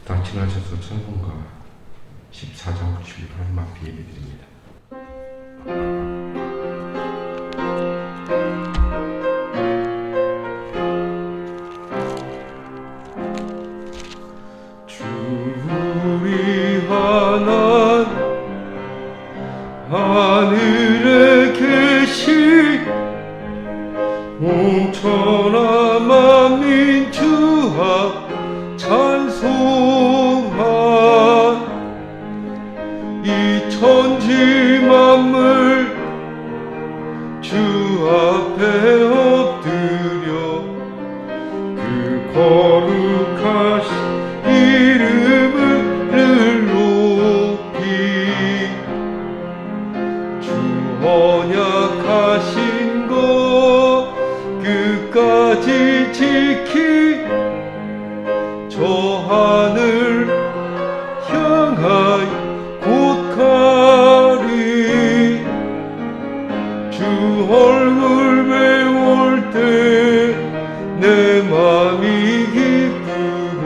다 지나셔서 찬송가 14장 90을 하나님 앞에 예배드립니다. 주의 하나님 하늘에 계시 온천하 만민 주 앞 찬송한 이 천지 만물 주 앞에 엎드려 그 거룩하신 이름을 높이 주 언약하신 것 끝까지 지키 저 하늘 향하여 곧 가리 주 얼굴 배울 때 내 맘이 기쁘고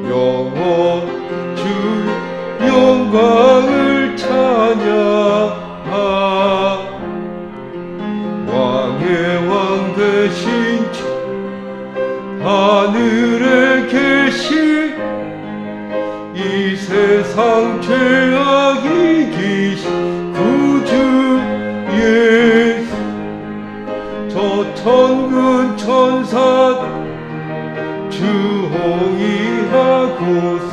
영원 주 영광을 찬양하 왕의 왕 되신 주 하늘에 계시 이 세상 죄악 이기신 구주 예수 저 천군 천사 주 홍의하고서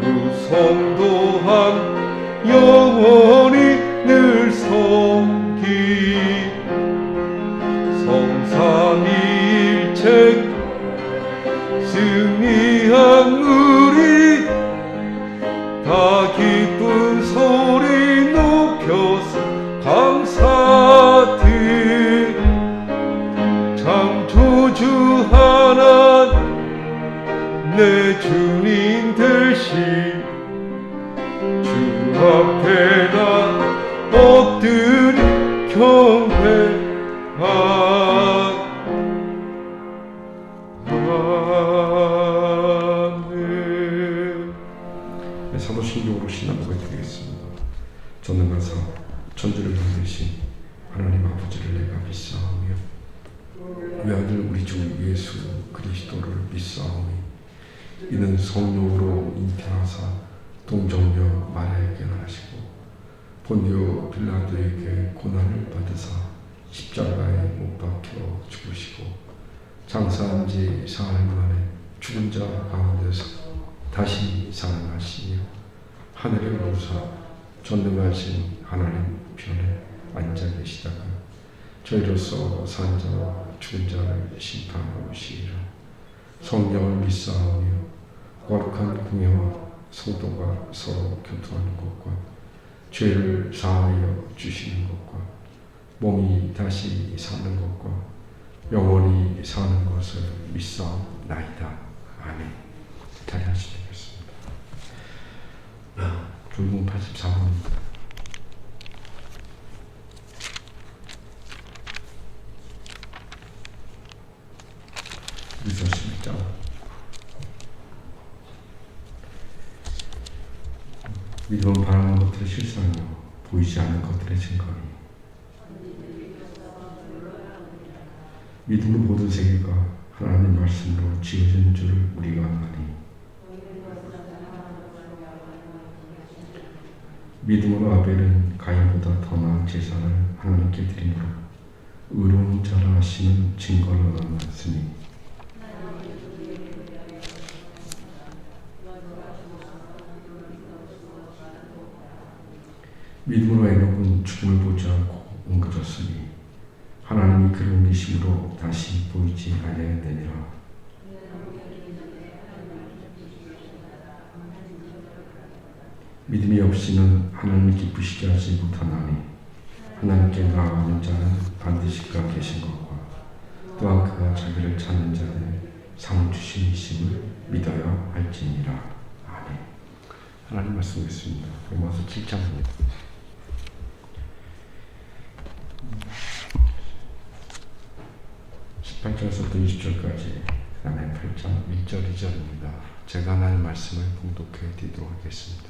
그 성도함 영원히 늘 섬기 성삼위일체 승리한 우리 다 기쁜 소리 높여서 감사드 창조주 하나님 내 주님 되신 주 앞에 나 엎드려 경배하네. 사도신경으로 신앙 고백드리겠습니다. 전능하사 천주를 만드신 하나님 아버지를 내가 믿사오며 외아들 우리 주 예수 그리스도를 믿사오니 이는 성령으로 잉태하사 동정녀 마리아에게 나시고 본디오 빌라도에게 고난을 받으사 십자가에 못 박혀 죽으시고 장사한 지 사흘 만에 죽은 자 가운데서 다시 살아나시며 하늘에 오르사 전능하신 하나님 편에 앉아 계시다가 저희로서 산 자와 죽은 자를 심판하시리라. 성령을 믿사오며 거룩한 공회와 성도가 서로 교통하는 것과 죄를 사하여 주시는 것과 몸이 다시 사는 것과 영원히 사는 것을 믿사옵나이다. 아멘. 자리하시면 되겠습니다. 불문 84번입니다. 믿으십니까? 믿음은 바라는 것들의 실상이요 보이지 않는 것들의 증거니 믿음은 모든 세계가 하나님 말씀으로 지어진 줄을 우리가 아나니 믿음으로 아벨은 가인보다 더 나은 제사를 하나님께 드리므로 의로운 자라 하시는 증거를 얻었으니 믿음으로 에녹은 죽음을 보지 않고 옮겨졌으니 하나님이 그를 옮기심으로 다시 보이지 아니하였느니라. 믿음이 없이는 하나님을 기쁘시게 하지 못하나니 하나님께 나아가는 자는 반드시 그가 계신 것과 또한 그가 자기를 찾는 자를 상 주심이심을 믿어야 할지니라. 아멘. 하나님 말씀 읽겠습니다. 로마서 7장입니다. 18절에서부터 20절까지 그 다음에 8장 1절 2절입니다. 제가 하나님의 말씀을 봉독해 드리도록 하겠습니다.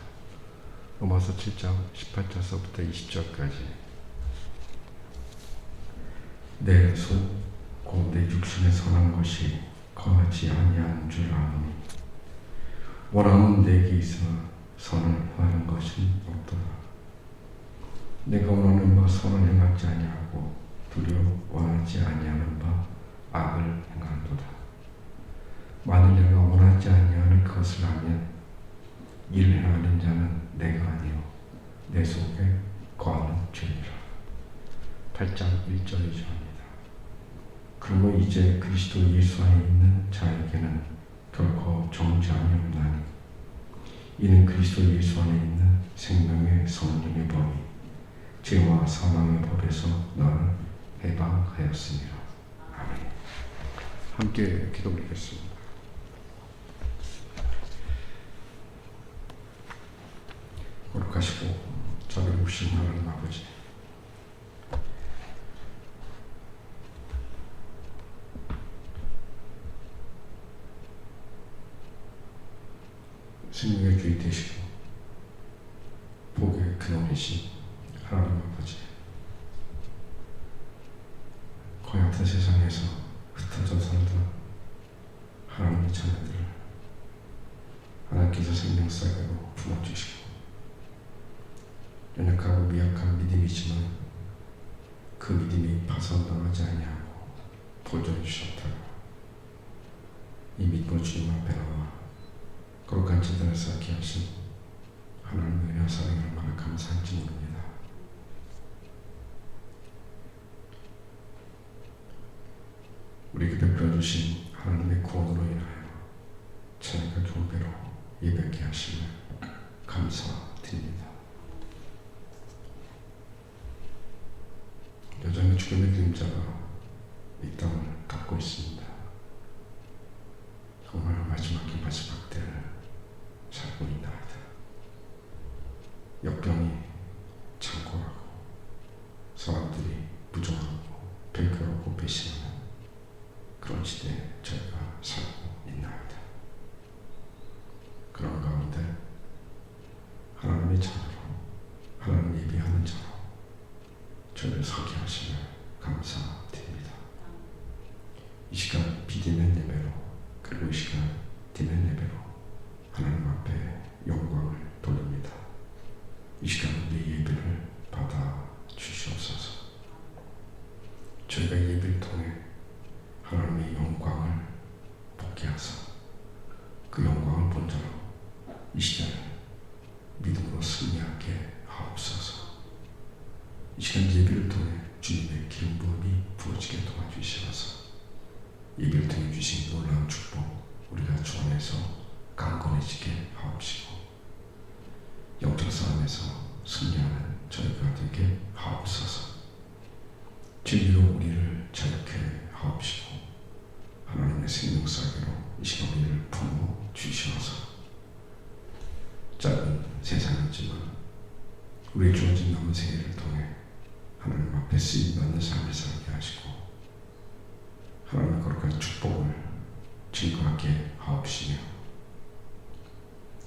로마서 7장 18절서부터 20절까지. 내 속 곧 내 육신에 선한 것이 거하지 아니한 줄 아노니 원함은 내게 있어 선을 행하는 것은 없도다. 내가 원하는 바 선을 행하지 아니하고 도리어 원하지 아니하는 바 악을 행하노라. 만일 내가 원하지 아니하는 그것을 하면 이를 행하는 자는 내가 아니요 내 속에 거하는 죄니라. 8장 1절 2절입니다. 그러므로 이제 그리스도 예수 안에 있는 자에게는 결코 정죄함이 없나니 이는 그리스도 예수 안에 있는 생명의 성령의 법이 죄와 사망의 법에서 너를 해방하였습니다. 아멘. 함께 기도 드리겠습니다. 거룩하시고 자비로우신 하나님 아버지, 생명의 주인 되시고 복의 근원이신 하나님 아버지, 고약한 세상에서 흩어져 살던 하나님의 자녀들을 하나님께서 생명사계로 품어주시고 연약하고 미약한 믿음이지만 그 믿음이 파손당하지 아니하고 보존해 주셨다고 이 믿고 주님 앞에 나와 거룩한 제단을 쌓게 하신 하나님의 은혜와 사랑을 얼마나 감사한지 모릅니다. 우리에게 베풀어 주신 하나님의 구원으로 인하여 찬양과 경배로 예배케 하심을 감사드립니다. 여전히 죽음의 그림자가 이 땅을 갖고 있습니다. 정말 마지막에 마지막 때를 살고 있나이다. 역병이 창궐하고 사람들이 부정하고 배교하고 배신하는 그런 시대에 저희가 살고 있나이다. 그런 가운데 하나님의 자녀로 하나님 예배하는 자로 저희를 서게 하시며 감사드립니다. 이 시간 비대면 예배로 그리고 이 시간 대면 예배로 하나님 앞에 영광을 돌립니다. 이 시간 우리의 예배를 받아 주시옵소서. 저희가 예배를 통해 하나님의 영광을 보게 하사 그 영광을 본 자로 이 시간을 믿음으로 승리하게 하옵소서. 이 시간 예배를 통해 주님의 기름 부음이 부어지게 도와주시옵소서. 예배를 통해 주신 놀라운 축복 우리가 주 안에서 강건해지게 하옵시고 영적 싸움에서 승리하는 저희가 되게 하옵소서. 진리로 우리를 자유케 하옵시고 하나님의 생명사계로 이 시간 우리를 품어 주시옵소서. 짧은 세상이지만 우리 주어진 남은 생애를 통해 하나님 앞에 쓰임받는 삶을 살게 하시고 하나님의 거룩한 축복을 증거하게 하옵시며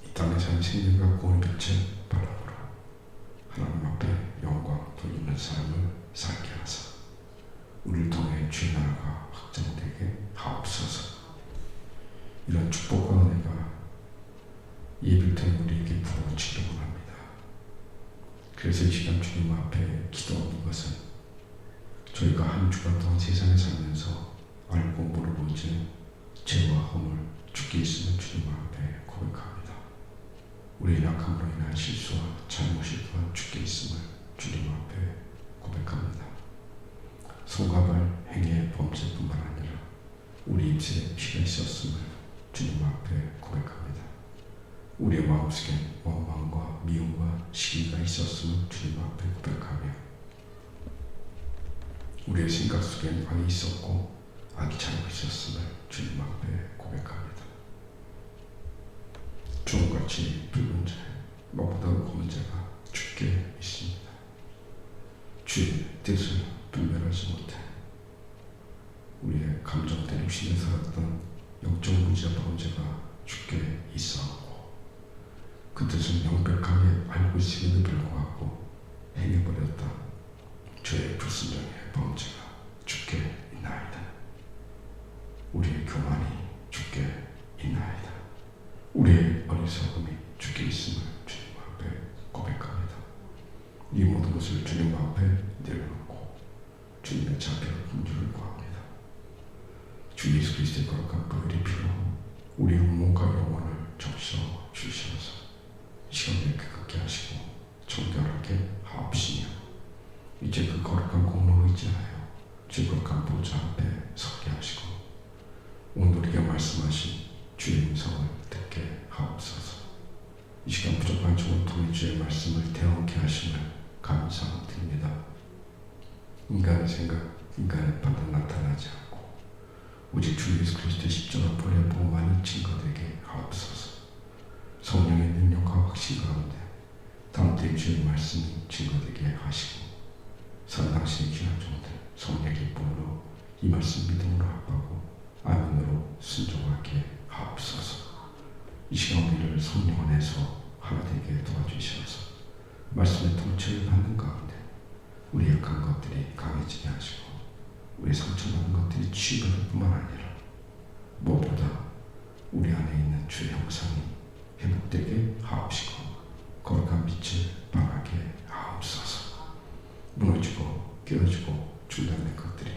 이 땅에 사는 생명과 구원의 빛의 바람으로 하나님 앞에 영광 돌리는 삶을 살게 하사 우리를 통해 주의 나라가 확장되게 하옵소서. 이런 축복과 은혜가 예배를 통해 우리에게 부어지기를 원합니다. 그래서 이 시간 주님 앞에 기도하는 것은 저희가 한 주간 동안 세상에 살면서 알고 모르고 이제 죄와 허물 죽게 있으면 주님 앞에 고백합니다. 우리의 약함으로 인한 실수와 잘못이 또한 죽게 있음을 주님 앞에 고백합니다. 손과 발 행위의 범죄뿐만 아니라 우리 입술에 피가 있었음을 주님 앞에 고백합니다. 우리의 마음속에 원망과 미움과 시기가 있었음을 주님 앞에 고백하며 우리의 생각 속엔 악이 있었고 악이 잘못 있었음을 주님 앞에 고백합니다. 주홍같이 붉은 자, 먹보다 검은 자가 죽게 있습니다. 주의 뜻을 분별하지 못해 우리의 감정대로 신에 살았던 영적 문제 범죄가 주께 있어하고 그 뜻을 명백하게 알고 있음에도 불구하고 행해버렸다. 죄의 불순종의 범죄가 주께 있나이다. 우리의 교만이 주께 있나이다. 우리의 어리석음이 주께 있음을 주님 앞에 고백합니다. 이 모든 것을 주님 앞에 내려놓고 주님의 자비와 긍휼을 구합니다. 주 예수 그리스도의 거룩한 보혈의 피로 우리의 몸과 영혼을 적셔 주시어서 시험을 깨끗게 하시고 정결하게 하옵시며 이제 그 거룩한 공로를 의지하여 주 거룩한 보좌 앞에 서게 하시고 오늘 우리에게 말씀하신 주의 음성을 듣게 하옵소서. 이 시간 부족한 종을 통해 주의 말씀을 대언케 하심을 감사드립니다. 인간의 생각, 인간의 판단 나타나지 않고 오직 주 예수 그리스도의 십자가 보혈의 보험만이 증거되게 하옵소서. 성령의 능력과 확신 가운데 다음 때 주의 말씀이 증거되게 하시고 산 당신의 귀한 종들 성령의 기쁨으로 이 말씀 믿음으로 합하고 아멘으로 순종하게 하옵소서. 이 시간 우리를 성령 안에서 하나 되게 도와주시어서 말씀의 통치를 받는 가운데 우리 약한 것들이 강해지게 하시고 우리 상처받은 것들이 치유받을 뿐만 아니라 무엇보다 우리 안에 있는 주의 형상이 회복되게 하옵시고 거룩한 빛을 발하게 하옵소서. 무너지고 깨어지고 중단된 것들이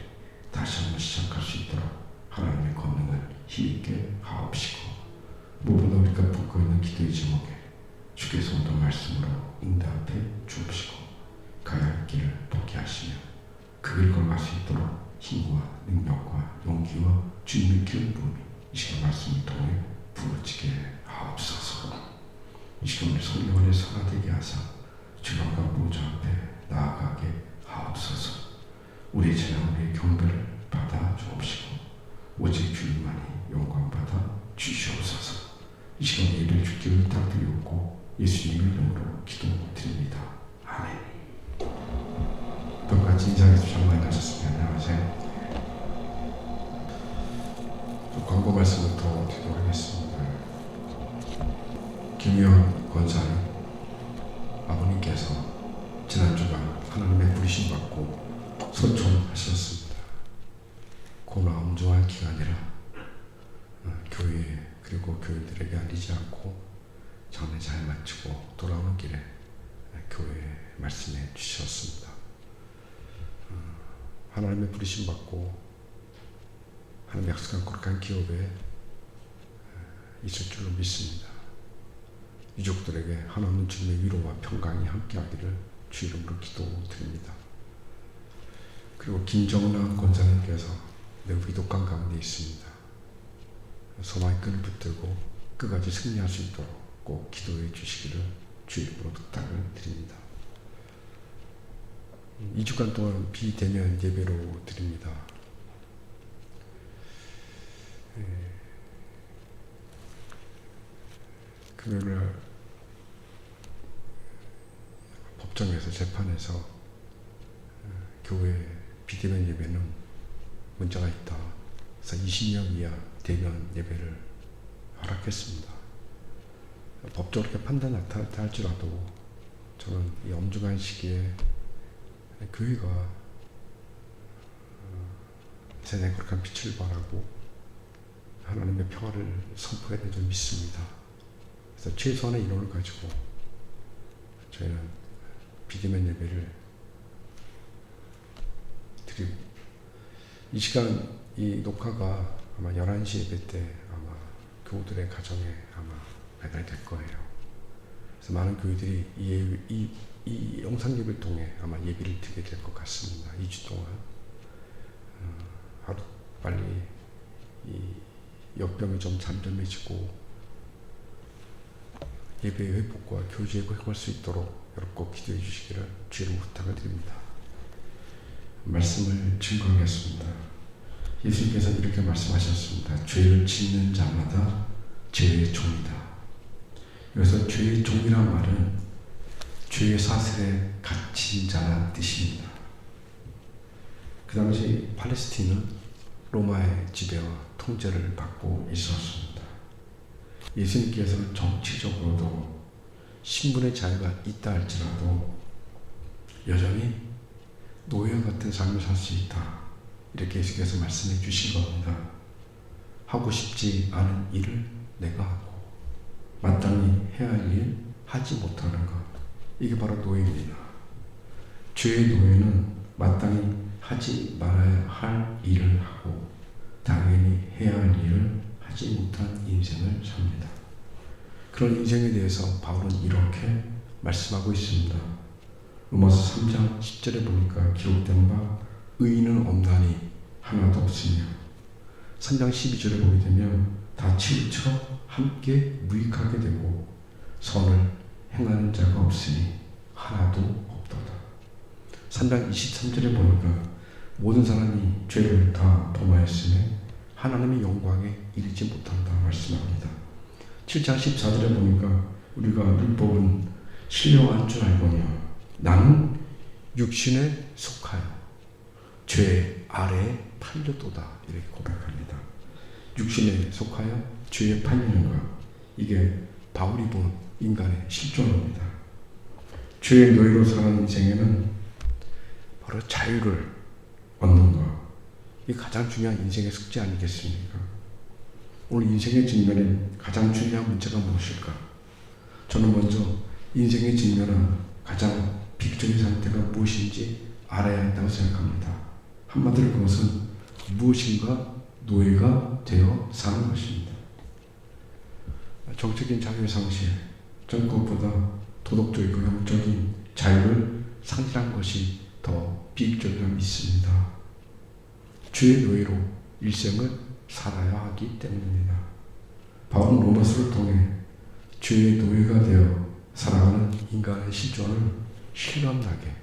다시 한번 시작할 수 있도록 하나님의 권능을 힘있게 하옵시고 무엇보다 우리가 붙고 있는 기도의 제목에 주께서 오늘 말씀으로 응답해 주옵시고 가야 할 길을 포기하시며 그 길 걸어갈 수 있도록 힘과 능력과 용기와 주님의 기름 부음이 이 시간 말씀을 통해 부어지게 하옵소서. 이 시간 우리 성령 안에서 하나 되게 하사 주님과 보좌 앞에 나아가게 하옵소서. 우리의 재난 우리의 경배를 받아 주옵시고 오직 주님만이 영광 받아 주시옵소서. 이 시간 예배를 주께 부탁드리고 예수님의 이름으로 기도드립니다. 아멘. 또 같이 인사해서 정말 가셨으면 안녕하세요. 광고 말씀부터 드리도록 하겠습니다. 김유현 권사님 아버님께서 지난주간 하나님의 부르심 받고 소천하셨습니다. 고나 엄중한 기간이라 교회 그리고 교인들에게 알리지 않고 장례 잘 마치고 돌아오는 길에 교회에 말씀해 주셨습니다. 하나님의 부르심 받고 하나님의 약속한 거룩한 기업에 있을 줄로 믿습니다. 유족들에게 하나님 주님의 위로와 평강이 함께하기를 주 이름으로 기도드립니다. 그리고 김정남 권사님께서 매우 위독한 가운데 있습니다. 소망의 끈을 붙들고 끝까지 승리할 수 있도록 꼭 기도해 주시기를 주 이름으로 부탁을 드립니다. 2주간 동안 비대면 예배로 드립니다. 금요일날 법정에서 재판에서 교회 비대면 예배는 문제가 있다. 그래서 20명 이하 대면 예배를 허락했습니다. 법적으로 이렇게 판단 나타났다 할지라도 저는 이 엄중한 시기에 교회가 세상에 거룩한 빛을 발하고 하나님의 평화를 선포해야 되는 줄 믿습니다. 그래서 최소한의 인원을 가지고 저희는 비대면 예배를 드리고 이 시간 이 녹화가 아마 11시 예배 때 아마 교우들의 가정에 아마 배달될 거예요. 그래서 많은 교회들이 이 영상 예배를 통해 아마 예배를 드리게 될 것 같습니다. 2주 동안 하루 빨리 이 역병이 좀 잠잠해지고 예배의 회복과 교제의 회복할 수 있도록 여러분 꼭 기도해 주시기를 주의로 부탁을 드립니다. 말씀을 증거하겠습니다. 예수님께서 이렇게 말씀하셨습니다. 죄를 짓는 자마다 죄의 종이다. 여기서 죄의 종이란 말은 죄의 사슬에 갇힌 자란 뜻입니다. 그 당시 팔레스틴은 로마의 지배와 통제를 받고 있었습니다. 예수님께서 정치적으로도 신분의 자유가 있다 할지라도 여전히 노예와 같은 삶을 살 수 있다. 이렇게 예수께서 말씀해 주신 겁니다. 하고 싶지 않은 일을 내가 하고 마땅히 해야 할 일 하지 못하는 것. 이게 바로 노예입니다. 죄의 노예는 마땅히 하지 말아야 할 일을 하고 당연히 해야 할 일을 하지 못한 인생을 삽니다. 그런 인생에 대해서 바울은 이렇게 말씀하고 있습니다. 로마서 3장 10절에 보니까 기록된 바 의인은 없나니 하나도 없으며 3장 12절에 보게 되면 다 치우쳐 함께 무익하게 되고 선을 행하는 자가 없으니 하나도 없도다. 3장 23절에 보니까 모든 사람이 죄를 다 범하였으며 하나님의 영광에 이르지 못한다 말씀합니다. 7장 14절에 보니까 우리가 율법은 신령한 줄 알거니와 나는 육신에 속하여 죄 아래에 팔렸도다 이렇게 고백합니다. 육신에 속하여 죄에 팔리는 것, 이게 바울이 본 인간의 실존입니다. 죄의 노예로 사는 인생에는 바로 자유를 얻는 것, 이게 가장 중요한 인생의 숙제 아니겠습니까? 오늘 인생의 직면에 가장 중요한 문제가 무엇일까? 저는 먼저 인생의 직면은 가장 비극적인 상태가 무엇인지 알아야 한다고 생각합니다. 한마디로 그것은 무엇인가 노예가 되어 사는 것입니다. 정적인 자유상실, 전 그것보다 도덕적이고 영적인 자유를 상실한 것이 더 비극적이라 믿습니다. 죄의 노예로 일생을 살아야 하기 때문입니다. 바울은 로마서를 통해 죄의 노예가 되어 살아가는 인간의 실존을 실감나게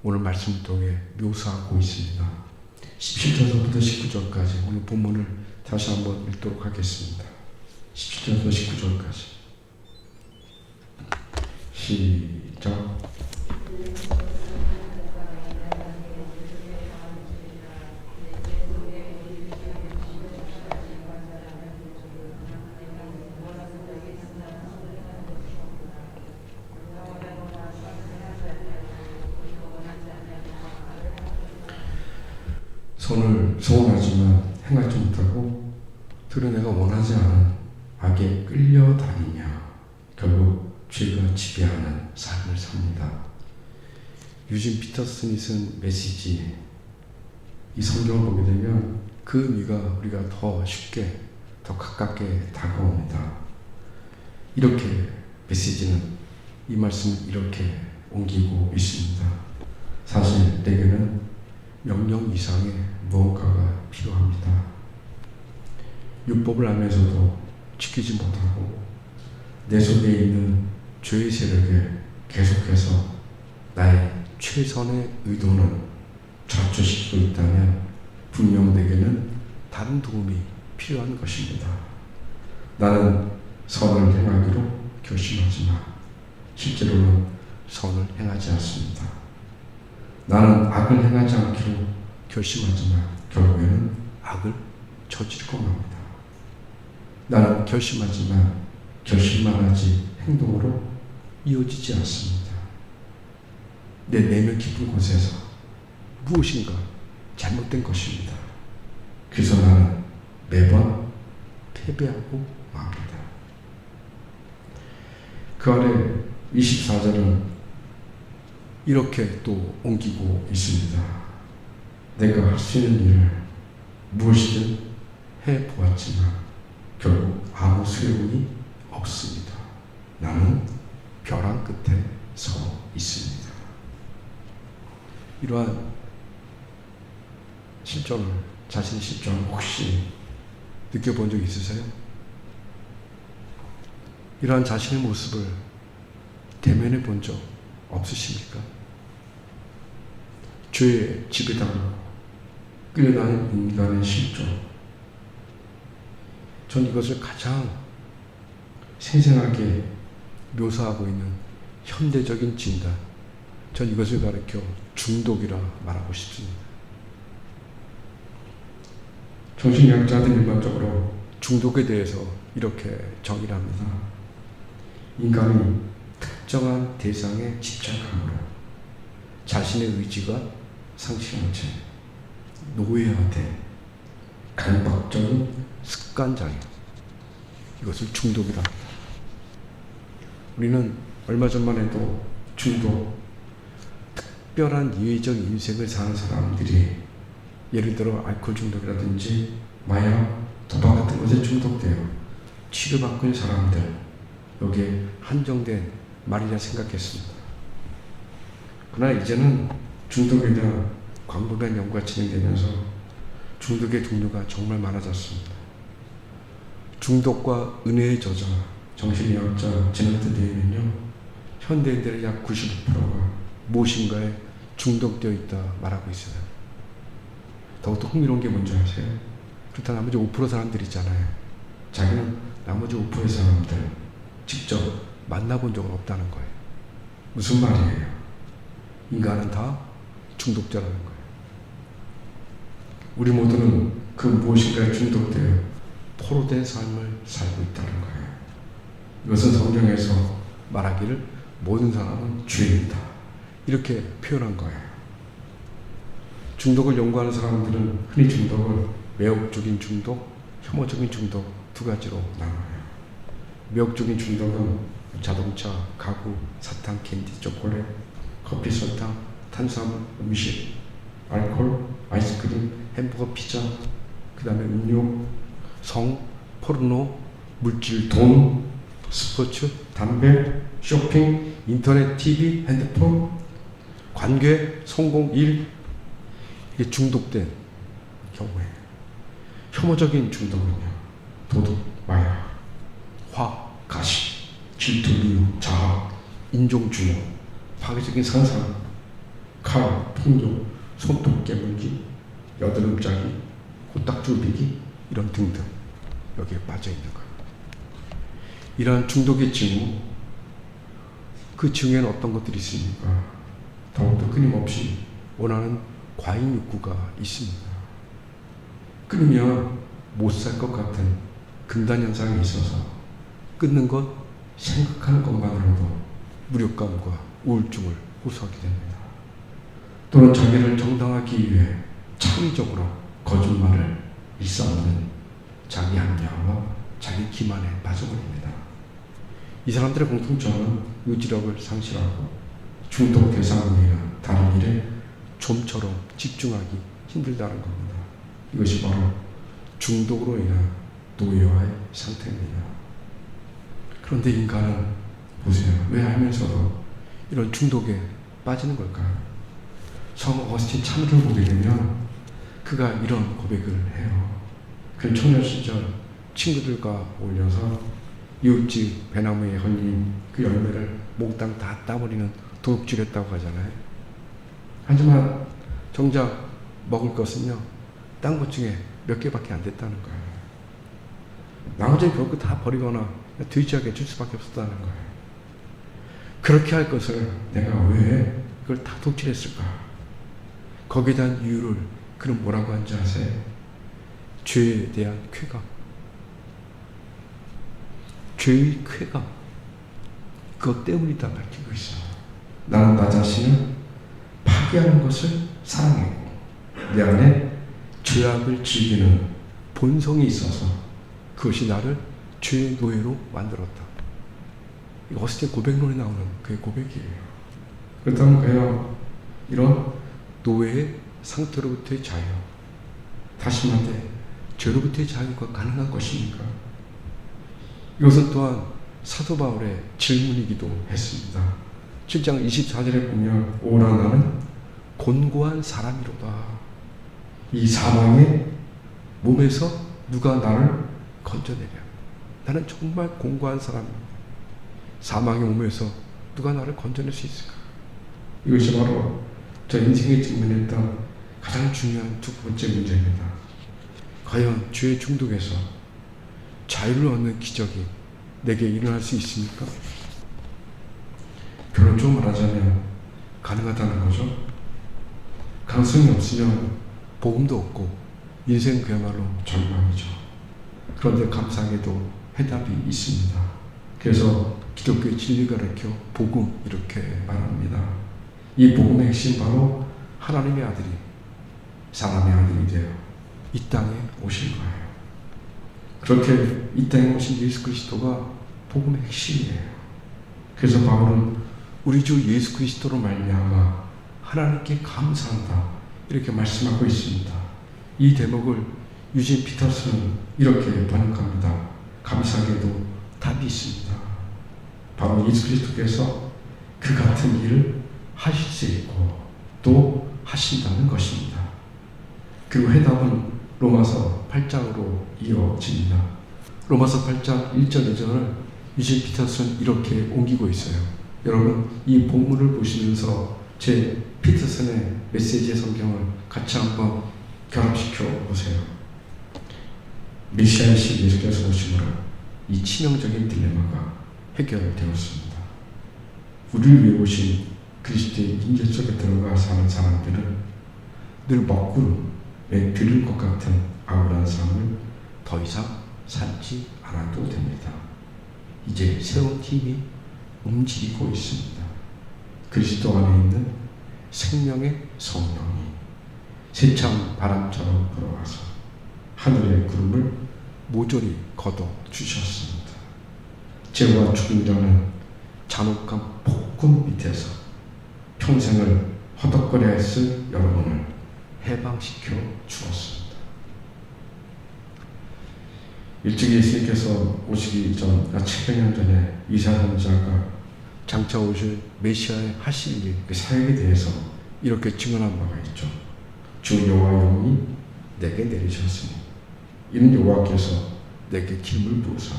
오늘 말씀을 통해 묘사하고 있습니다. 17절부터 19절까지 오늘 본문을 다시 한번 읽도록 하겠습니다. 17절부터 19절까지 시작. 손을 소원하지만 행하지 못하고 드러내가 원하지 않은 악에 끌려다니며 결국 죄가 지배하는 삶을 삽니다. 유진 피터슨이 쓴 메시지, 이 성경을 보게 되면 그 의미가 우리가 더 쉽게 더 가깝게 다가옵니다. 이렇게 메시지는 이 말씀을 이렇게 옮기고 있습니다. 사실 내게는 명령 이상의 무언가가 필요합니다. 율법을 알면서도 지키지 못하고 내 속에 있는 죄의 세력에 계속해서 나의 최선의 의도는 좌초시키고 있다면 분명 내게는 다른 도움이 필요한 것입니다. 나는 선을 행하기로 결심하지만 실제로는 선을 행하지 않습니다. 나는 악을 행하지 않기로 결심하지만 결국에는 악을 저지르고 맙니다. 나는 결심하지만 결심만 하지 행동으로 이어지지 않습니다. 내 내면 깊은 곳에서 무엇인가 잘못된 것입니다. 그래서 나는 매번 패배하고 맙니다. 그 아래 24절은 이렇게 또 옮기고 있습니다. 내가 할 수 있는 일을 무엇이든 해보았지만 결국 아무 소용이 없습니다. 나는 벼랑 끝에 서 있습니다. 이러한 실존을, 자신의 실존을 혹시 느껴본 적 있으세요? 이러한 자신의 모습을 대면해 본 적 없으십니까? 죄의 지배당하고 끌려다니는 인간의 실존, 전 이것을 가장 생생하게 묘사하고 있는 현대적인 진단, 전 이것을 가리켜 중독이라 말하고 싶습니다. 정신의학자들이 일반적으로 중독에 대해서 이렇게 정의를 합니다. 인간이 특정한 대상에 집착함으로 자신의 의지가 상실한 채 노예화된 강박적인 습관장애, 이것을 중독이라 합니다. 우리는 얼마 전만 해도 중독, 특별한 예외적 인생을 사는 사람들이 예를 들어 알코올 중독이라든지 마약, 도박 같은 것에 중독되어 치료받고 있는 사람들, 여기에 한정된 말이라 생각했습니다. 그러나 이제는 중독에 대한 광범위한 연구가 진행되면서 중독의 종류가 정말 많아졌습니다. 중독과 은혜의 저자, 정신의학자 제너트 데이는요, 현대인들의 약 95%가 무엇인가에 중독되어 있다 말하고 있어요. 더욱더 흥미로운 게 뭔지 아세요? 그렇다 나머지 5% 사람들 있잖아요. 자기는 나머지 5%의 사람들 직접 만나본 적은 없다는 거예요. 무슨 말이에요? 인간은 다 중독자라는 거예요. 우리 모두는 그 무엇인가에 중독되어 포로된 삶을 살고 있다는 거예요. 이것은 성경에서 말하기를 모든 사람은 죄인이다 이렇게 표현한 거예요. 중독을 연구하는 사람들은 흔히 중독을 매혹적인 중독, 혐오적인 중독 두 가지로 나눠요. 매혹적인 중독은 자동차, 가구, 사탕, 캔디, 초콜릿, 커피, 설탕, 탄수화물, 음식, 알코올, 아이스크림, 햄버거, 피자, 그 다음에 음료, 성, 포르노, 물질, 돈, 스포츠, 담배, 쇼핑, 인터넷, TV, 핸드폰, 관계, 성공, 일, 이게 중독된 경우에 혐오적인 중독은요, 도둑, 마약, 화, 가시, 질투, 미움, 자학, 인종주의, 파괴적인 상상, 칼, 폭력, 손톱 깨물기, 여드름 짜기, 코딱줄 비기, 이런 등등 여기에 빠져 있는 거예요. 이러한 중독의 징후, 그 징후에는 어떤 것들이 있습니까? 더욱더 끊임없이 원하는 과잉 욕구가 있습니다. 끊으면 못 살 것 같은 금단 현상이 있어서 끊는 것, 생각하는 것만으로도 무력감과 우울증을 호소하게 됩니다. 또는 자기를 정당하기 위해 창의적으로 거짓말을 일삼는 자기 합리화와 자기 기만에 빠져버립니다. 이 사람들의 공통점은 의지력을 상실하고 중독 대상에 의한 다른 일에 좀처럼 집중하기 힘들다는 겁니다. 이것이 바로 중독으로 인한 노예화의 상태입니다. 그런데 인간은 보세요. 왜 알면서도 이런 중독에 빠지는 걸까요? 성 어거스틴 참으를 보게 되면 그가 이런 고백을 해요. 그 청년 시절 친구들과 올려서 이웃집 배나무에 걸린 그 열매를 몽땅 다 따버리는 도둑질했다고 하잖아요. 하지만 정작 먹을 것은요, 딴 것 중에 몇 개밖에 안 됐다는 거예요. 나머지는 결국 다 버리거나 돼지에게 줄 수밖에 없었다는 거예요. 그렇게 할 것을 내가 왜 그걸 다 독질했을까? 거기에 대한 이유를 그는 뭐라고 한지 아세요? 죄에 대한 쾌감. 죄의 쾌감. 그것 때문이다 밝히고 있어. 나는 나 자신을 파괴하는 것을 사랑했고 내 안에 죄악을 즐기는 본성이 있어서 그것이 나를 죄의 노예로 만들었다. 이거 어스틴 고백론에 나오는 그의 고백이에요. 그렇다면 그야 이런 노예의 상태로부터의 자유, 다시 말해 죄로부터의 자유가 가능한 것입니까? 이것은 또한 사도 바울의 질문이기도 했습니다. 7장 24절에 보면 오라 나는 곤고한 사람이로다. 이 사망의 몸에서 누가 나를 건져내랴. 나는 정말 공고한 사람입니다. 사망의 몸에서 누가 나를 건져낼 수 있을까? 이것이 바로 저 인생에 직면했던 가장 중요한 두 번째 문제입니다. 과연 죄의 중독에서 자유를 얻는 기적이 내게 일어날 수 있습니까? 결론적으로 말하자면 가능하다는 거죠. 가능성이 없으면 복음도 없고 인생 그야말로 절망이죠. 그런데 감사하게도 해답이 있습니다. 그래서 기독교의 진리 가르쳐 복음 이렇게 말합니다. 이 복음의 핵심 바로 하나님의 아들이 사람의 아들이 되어 이 땅에 오신 거예요. 그렇게 이 땅에 오신 예수 그리스도가 복음의 핵심이에요. 그래서 바울은 우리 주 예수 그리스도로 말미암아 하나님께 감사한다 이렇게 말씀하고 있습니다. 이 대목을 유진 피터스는 이렇게 번역합니다. 감사하게도 답이 있습니다. 바로 예수 그리스도께서 그 같은 일을 하실 수 있고 또 하신다는 것입니다. 그리고 해답은 로마서 8장으로 이어집니다. 로마서 8장 1절 2절을 유진 피터스는 이렇게 옮기고 있어요. 여러분 이 본문을 보시면서 제 피터슨의 메시지의 성경을 같이 한번 결합시켜 보세요. 메시아이신 예수께서 오심으로 이 치명적인 딜레마가 해결되었습니다. 우리를 위해 오신 그리스도의 인재 속에 들어가 사는 사람들은 늘 먹구름에 들을 것 같은 아우란 삶을 더 이상 살지 않아도 됩니다. 이제 새로운 힘이 움직이고 있습니다. 그리스도 안에 있는 생명의 성령이 세찬 바람처럼 불어와서 하늘의 구름을 모조리 걷어 주셨습니다. 죄와 죽음이라는 잔혹한 폭군 밑에서 평생을 허덕거려 했을 여러분을 해방시켜 주었습니다. 일찍 예수님께서 오시기 전 700년 전에 이사야 선지자가 장차 오실 메시아의 하실 일, 그 사역에 대해서 이렇게 증언한 바가 있죠. 주 여호와의 영이 내게 내리셨으니 이는 여호와께서 내게 기름을 부으사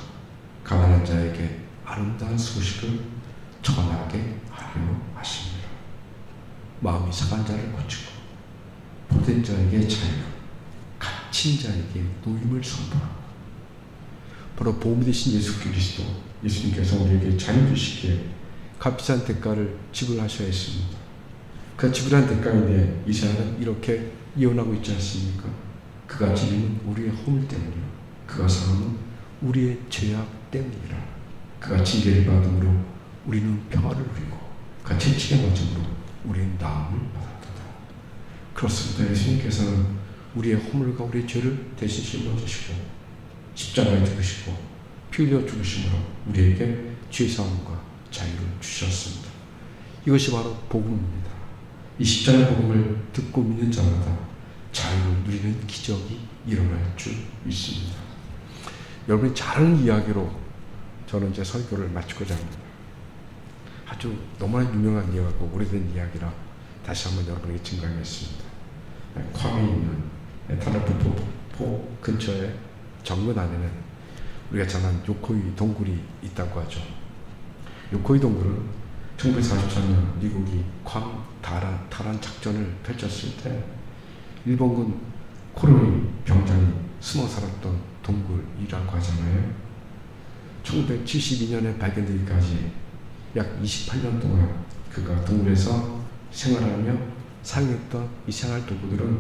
가난한 자에게 아름다운 소식을 전하게 하려 하십니다. 마음이 상한 자를 고치고 보된 자에게 자유, 갇힌 자에게 노임을 선포하고 바로 보험이 되신 예수 그리스도 예수님께서 우리에게 자유 주시기에 값비싼 대가를 지불하셔야 했습니다. 그 지불한 대가에 대해 이사야는 이렇게 예언하고 있지 않습니까? 그가 지는 우리의 허물 때문이요 그가 상함은 우리의 죄악 때문이라. 그가 징계를 받음으로 우리는 평화를 누리고 그가 채찍에 맞음으로 우리는 나음을 받았다. 그렇습니다. 예수님께서는 우리의 허물과 우리의 죄를 대신 짊어지시고 십자가에 죽으시고 피 흘려 죽으심으로 우리에게 죄사함과 자유를 주셨습니다. 이것이 바로 복음입니다. 이 십자가의 복음을 듣고 믿는 자마다 자유를 누리는 기적이 일어날 줄 믿습니다. 여러분이 잘 아는 이야기로 저는 이제 설교를 마치고자 합니다. 아주 너무나 유명한 이야기고 오래된 이야기라 다시 한번 여러분에게 증강했습니다. 괌에 있는 타라푸포 근처에 정문 안에는 우리가 잘 아는 요코이 동굴이 있다고 하죠. 요코이 동굴은 1944년 미국이 괌 탈환 작전을 펼쳤을 때 일본군 코로니 병장이 숨어 살았던 동굴이라고 하잖아요. 1972년에 발견되기까지 약 28년 동안 그가 동굴에서 생활하며 사용했던 이 생활 도구들은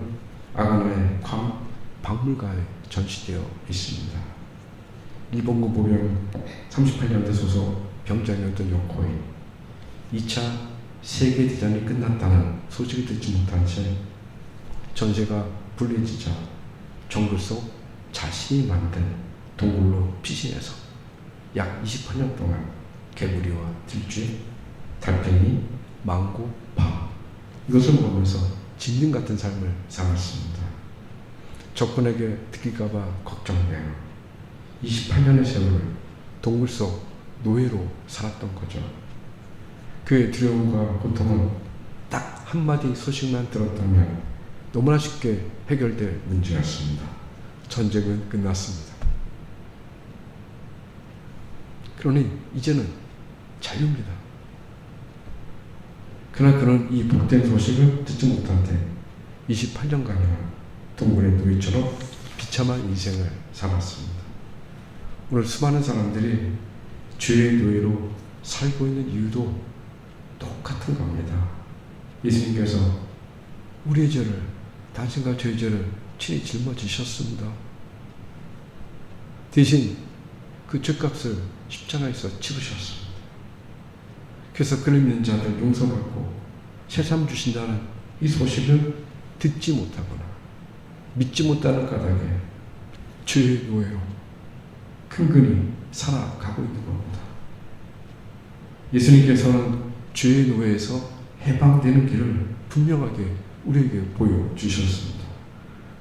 아가나의 괌 박물관에 전시되어 있습니다. 일본군 보병 38년대 소속 병장이었던 요코이 2차 세계대전이 끝났다는 소식을 듣지 못한 채 전세가 불리해지자 정글 속 자신이 만든 동굴로 피신해서 약 28년 동안 개구리와 들쥐, 달팽이, 망고, 밤 이것을 먹으면서 진등 같은 삶을 살았습니다. 적군에게 들킬까봐 걱정돼요. 28년의 세월을 동굴 속 노예로 살았던 거죠. 그의 두려움과 고통은 딱 한마디 소식만 들었다면 너무나 쉽게 해결될 문제였습니다. 전쟁은 끝났습니다. 그러니 이제는 자유입니다. 그러나 그는 이 복된 소식을 듣지 못한 채 28년간이나 동굴의 노예처럼 비참한 인생을 살았습니다. 오늘 수많은 사람들이 죄의 노예로 살고 있는 이유도 똑같은 겁니다. 예수님께서 우리의 죄를, 당신과 저의 죄를 친히 짊어지셨습니다. 대신 그 죄값을 십자가에서 치르셨습니다. 그래서 그를 믿는 자들 용서받고 새삼 주신다는 이 소식을 듣지 못하거나 믿지 못하는 까닭에 죄의 노예로 근근히 살아가고 있는 겁니다. 예수님께서는 죄의 노예에서 해방되는 길을 분명하게 우리에게 보여주셨습니다.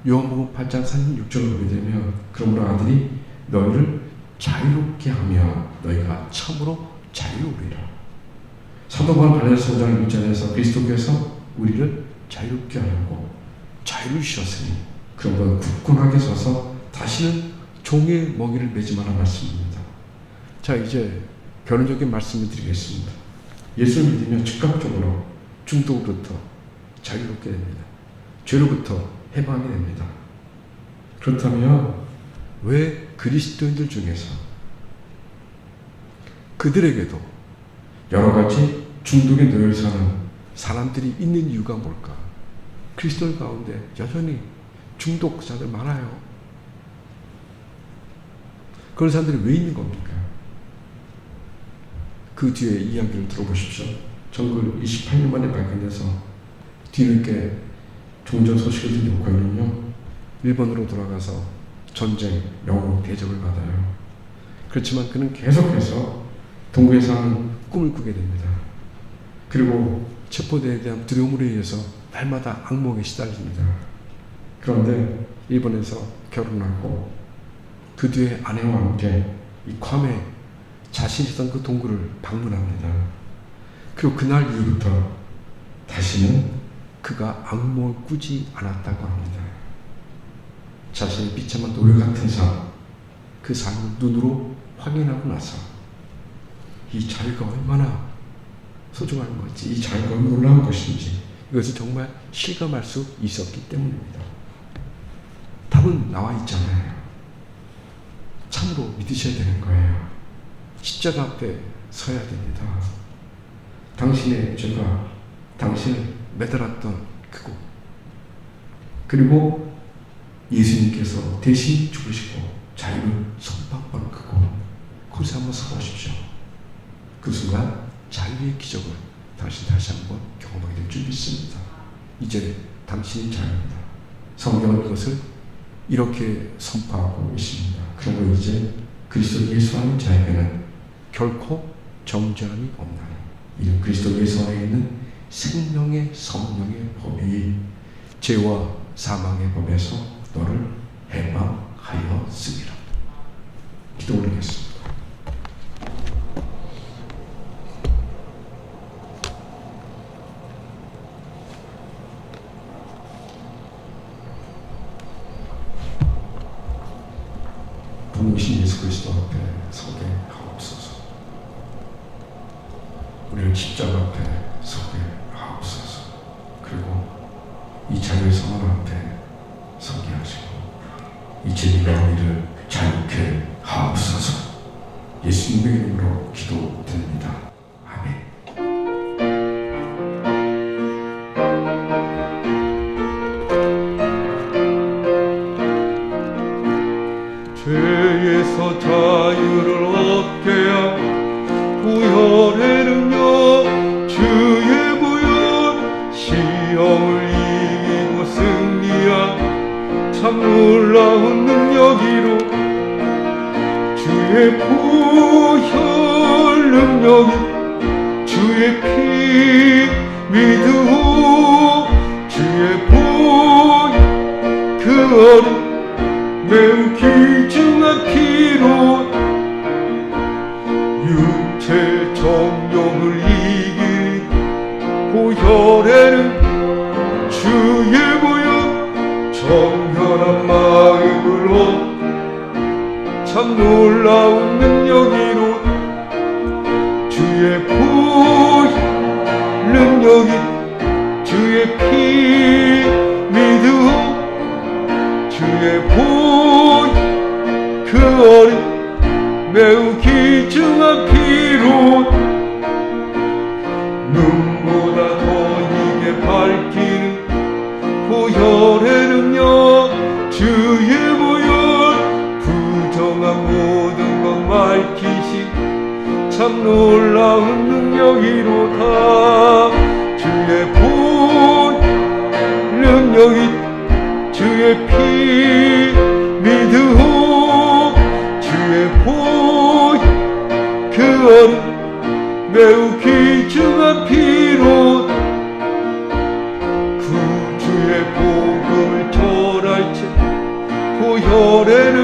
요한복음 8장 36절을 보게 되면 그러므로 아들이 너희를 자유롭게 하며 너희가 참으로 자유로우리라. 사도 바울 갈라디아서 5장 6절에서 그리스도께서 우리를 자유롭게 하려고 자유를 주셨으니 그러므로 굳건하게 서서 다시는 종의 멍에를 매지 마라 말씀입니다. 자, 이제 결론적인 말씀을 드리겠습니다. 예수를 믿으면 즉각적으로 중독으로부터 자유롭게 됩니다. 죄로부터 해방이 됩니다. 그렇다면 왜 그리스도인들 중에서 그들에게도 여러 가지 중독의 노예를 사는 사람들이 있는 이유가 뭘까? 그리스도인 가운데 여전히 중독자들 많아요. 그런 사람들이 왜 있는 겁니까? 그 뒤에 이야기를 들어보십시오. 1928년 만에 발견돼서 뒤늦게 종전 소식을 듣는 오카이는요, 일본으로 돌아가서 전쟁, 영국 대접을 받아요. 그렇지만 그는 계속해서 동구에서 하는 꿈을 꾸게 됩니다. 그리고 체포대에 대한 두려움으로 인해서 날마다 악몽에 시달립니다. 그런데 일본에서 결혼하고 그 뒤에 아내와 함께 이 괌에 자신이 있던 그 동굴을 방문합니다. 그리고 그날 이후부터 다시는 그가 악몽을 꾸지 않았다고 합니다. 자신의 비참한 노예 같은 삶, 그 삶을 눈으로 확인하고 나서 이 자유가 얼마나 소중한 건지, 이 자유가 얼마나 놀라운 것인지 이것을 정말 실감할 수 있었기 때문입니다. 답은 나와 있잖아요. 참으로 믿으셔야 되는 거예요. 십자가 앞에 서야 됩니다. 당신의 죄가 당신을 매달았던 그곳, 그리고 예수님께서 대신 죽으시고 자유를 선포한 그곳, 거기서 한번 서보십시오. 그 순간 자유의 기적을 당신 다시 한번 경험하게 될 줄 믿습니다. 이제 당신이 자유입니다. 성경은 이것을 이렇게 선포하고 있습니다. 그러므로 이제 그리스도 예수 안에 자에게는 결코 정죄함이 없나니 이는 그리스도 예수 안에 있는 생명의 성령의 법이 죄와 사망의 법에서 너를 해방하였으리라. 기도 올리겠습니다. 부모신 예수 그리스도 앞에 서게 하옵소서. 우리를 십자가 앞에 서게 하옵소서. 그리고 이 자유의 성원 앞에 서게 하시고 이 진리가 우리를 자유케 하옵소서. 예수님의 이름으로 기도드립니다. 아멘. 죄에서 자유를 얻게 한 부활의 능력, 주의 구원, 시험을 이기고 승리한 참 놀라운 능력이로 주의 부활 능력이 주의 피 믿으오 주의 보혈 그 어린 매우 귀중한 피로 육체 정욕을 이긴 보혈에는 주의 보혈 정결한 마음으로 참 놀라운 능력이로 주의 보혈 능력이 주의 피 믿으오 주의 보혈 그 어린 매우 귀중한 피로 눈보다 더 이게 밝히는 보혈의 능력 참 놀라운 능력이로다. 주의 본 능력이 주의 피 믿으오. 주의 본 그 어린 매우 귀중한 피로 구주의 복음을 전할지 고혈에는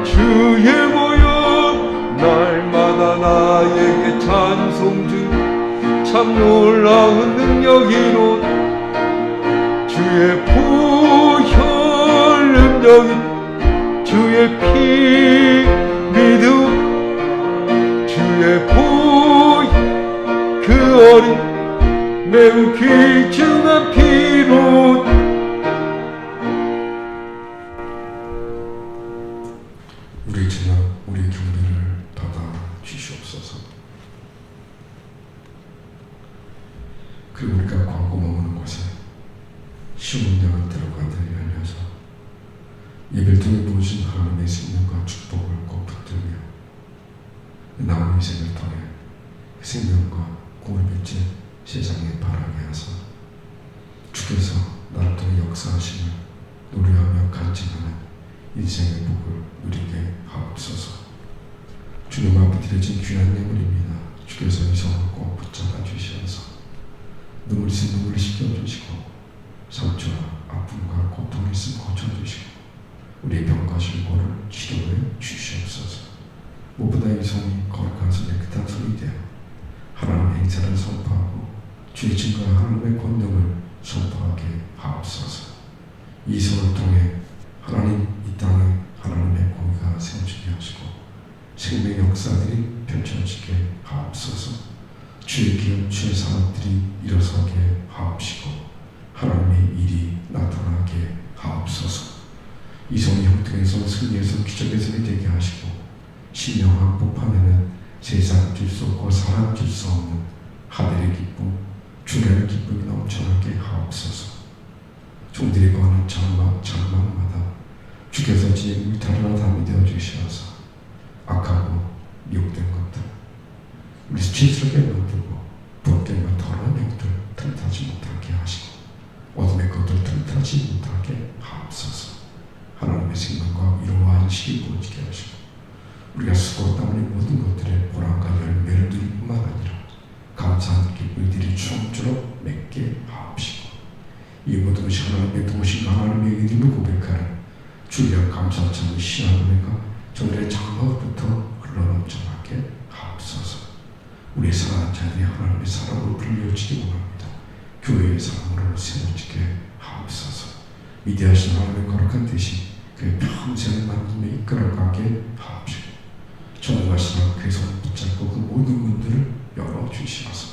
주의 모여 날마다 나에게 찬송 중 참 놀라운 능력이로 주의 보혈 능력이 주의 피 믿음 주의 보혈 그 어린 매우 귀중한 피로 우리 지나 우리 경배를 받아 주시옵소서. 그리고 우리가 광고 머무는 곳에 쉬운 영을 들어가는 열려서 예배를 통해 보신 하나님의 생명과 축복을 꼭 붙들며 남은 인생을 통해 그 생명과 공을 빚진 세상에 바라게 하사 주께서 나를 통해 역사하심을 노래하며 간증하는 인생의 복을 누리게 하옵소서. 주님 앞에 드려진 귀한 예물입니다. 주께서 이 손을 꼭 붙잡아 주시어서 눈물 있으면 눈물을 씻겨주시고 상처와 아픔과 고통이 있으면 고쳐주시고 우리의 병과 실고를 치료해 주시옵소서. 무엇보다 이 손이 거룩한 손, 깨끗한 손이 되어 하나님의 행사를 선포하고 주의 증거와 하나님의 권능을 선포하게 하옵소서. 이 손을 통해 하나님 이 땅에 하나님의 공의가 세워지게 하시고 생명의 역사들이 펼쳐지게 하옵소서. 주의 기업, 주의 사업들이 일어서게 하옵시고 하나님의 일이 나타나게 하옵소서. 이 손이 형통에서 승리에서 기적의 손이 되게 하시고 신령한 복판에는 세상 줄 수 없고 사람 줄 수 없는 하늘의 기쁨, 주님의 기쁨이 넘쳐나게 하옵소서. 종들이 거하는 장막마다 주께서 진행 위탈이나 담이 되어 주시어서 악하고 미혹된 것들 우리 수치스럽게 만들고 부럽게만 더러운 영들 틈타지 못하게 하시고 어둠의 것들 틈타지 못하게 하옵소서. 하나님의 생명과 위로와 안식이 부어지게 하시고 우리가 쓰고 땀 흘린 모든 것들의 보람과 열매를 누릴 뿐만 아니라 감사한 기쁨들이 추억처럼 맺게 하옵시고 이 모든 것이 하나님의 도우심과 하나님의 이름을 고백하는 주여 감사찬 시한은혜가 저들의 장막부터 흘러넘쳐나게 하옵소서. 우리의 사랑하는 자들이 하나님의 사랑으로 불려지기 원합니다. 교회의 사랑으로 세워지게 하옵소서. 위대하신 하나님의 거룩한 뜻이 그의 평생을 만듦에 이끌어가게 하옵시고 전능하시는 그의 손을 붙잡고 그 모든 문들을 열어주시어서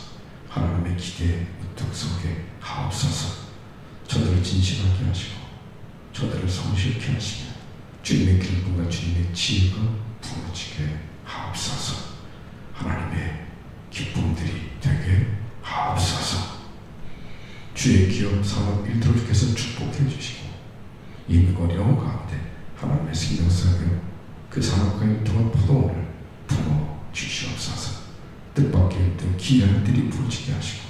하나님의 기대에 우뚝 서게 하옵소서. 저들을 진실하게 하시고 저들을 성실케 하시며 주님의 기쁨과 주님의 지혜가 부어지게 하옵소서. 하나님의 기쁨들이 되게 하옵소서. 주의 기업 산업 일들을 주께서 축복해 주시고 임무가 어려운 가운데 하나님의 생명사역 그 산업과 일동한 포도원을 품어 주시옵소서. 뜻밖의 일들 기이한 일들이 부어지게 하시고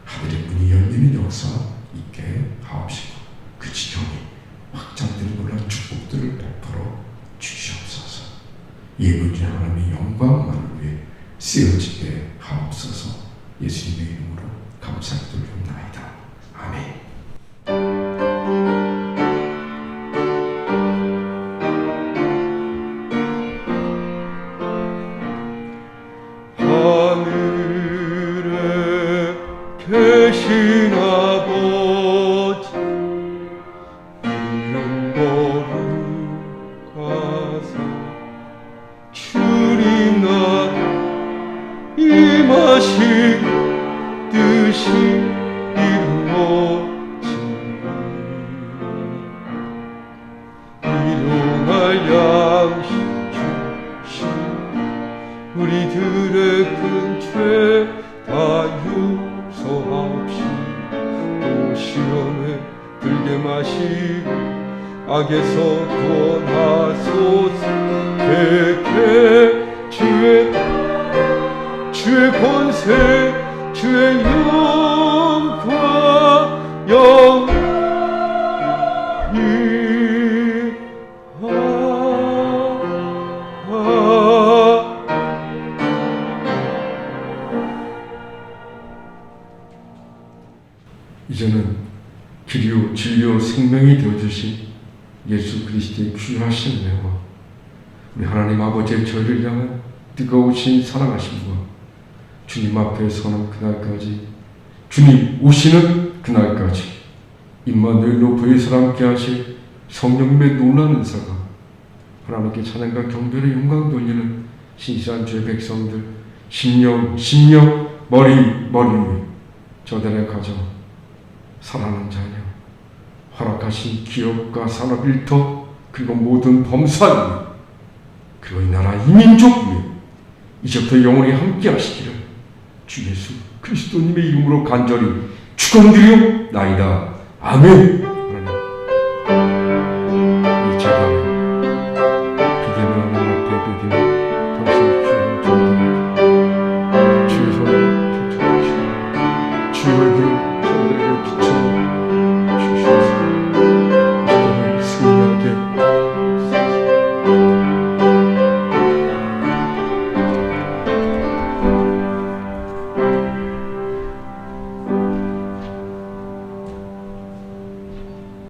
하늘의 문이 열리는 역사 있게 하옵시고 그 지경이 확장되는 놀라운 축복들을 베풀어 주시옵소서. 예물진 하나님의 영광만을 위해 쓰여지게 하옵소서. 예수님의 이름으로 감사드리옵나이다. 아멘. 하늘에 계신 아버지 이름 거룩하사 주님 나라 임하시 뜻이 이루어지니 일용할 양식 주시 우리들의 큰 죄 다 용서하옵시고 또 시험에 들게 마시고 악에서 구원하소서. 대개 주의 곳에 주의 영과 영원히 이제는 길이요 진리요 생명이 되어주신 예수 그리스도의 귀하신 은혜와 우리 하나님 아버지의 저희를 향한 뜨거우신 사랑하심과 주님 앞에 서는 그날까지, 주님 오시는 그날까지 임마누엘로 부에서 함께 하실 성령님의 놀라운 은사가 하나님께 찬양과 경배의 영광 돌리는 신실한 주의 백성들 심령 머리 위에 저들의 가정, 사랑하는 자녀, 허락하신 기업과 산업 일터, 그리고 모든 범사 위에, 그리고 이 나라 이민족 위에 이제부터 영원히 함께 하시기를 주 예수 그리스도님의 이름으로 간절히 축원드리옵나이다. 아멘.